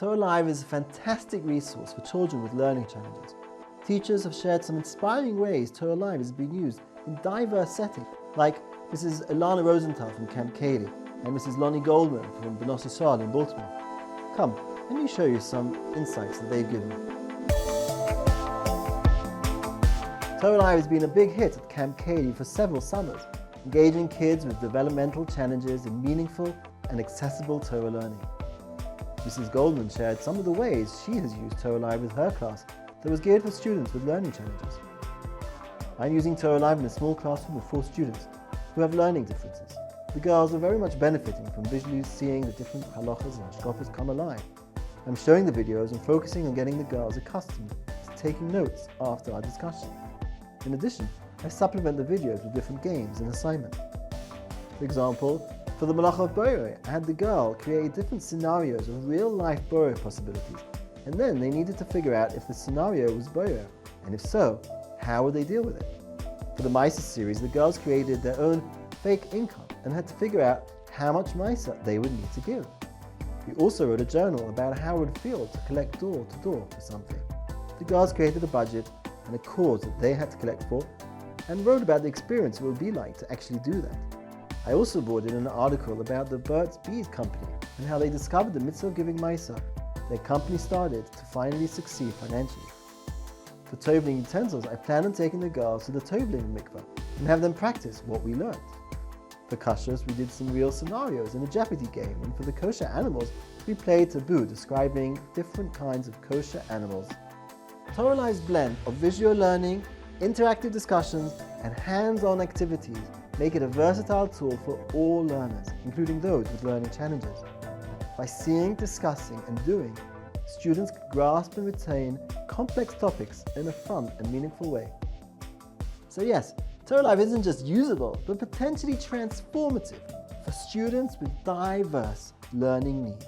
Torah Live is a fantastic resource for children with learning challenges. Teachers have shared some inspiring ways Torah Live is being used in diverse settings, like Mrs. Ilana Rosenthal from Camp Kaylie and Mrs. Lonnie Goldman from Bnos Yisroel in Baltimore. Come, let me show you some insights that they've given. Torah Live has been a big hit at Camp Kaylie for several summers, engaging kids with developmental challenges in meaningful and accessible Torah learning. Mrs. Goldman shared some of the ways she has used Torah Live with her class that was geared for students with learning challenges. I'm using Torah Live in a small classroom with 4 students who have learning differences. The girls are very much benefiting from visually seeing the different halachas and hashkafas come alive. I'm showing the videos and focusing on getting the girls accustomed to taking notes after our discussion. In addition, I supplement the videos with different games and assignments. For example, for the Malacha of Borei, I had the girl create different scenarios of real-life Borei possibilities, and then they needed to figure out if the scenario was Borei, and if so, how would they deal with it. For the Misa series, the girls created their own fake income and had to figure out how much Misa they would need to give. We also wrote a journal about how it would feel to collect door to door for something. The girls created a budget and a cause that they had to collect for, and wrote about the experience it would be like to actually do that. I also brought in an article about the Burt's Bees company and how they discovered the mitzvah of giving Misa. Their company started to finally succeed financially. For tovling utensils, I plan on taking the girls to the tovling mikveh and have them practice what we learned. For kashrus, we did some real scenarios in a Jeopardy game, and for the kosher animals, we played taboo, describing different kinds of kosher animals. Torah Live's blend of visual learning, interactive discussions, and hands-on activities make it a versatile tool for all learners, including those with learning challenges. By seeing, discussing, and doing, students can grasp and retain complex topics in a fun and meaningful way. So yes, Torah Live isn't just usable, but potentially transformative for students with diverse learning needs.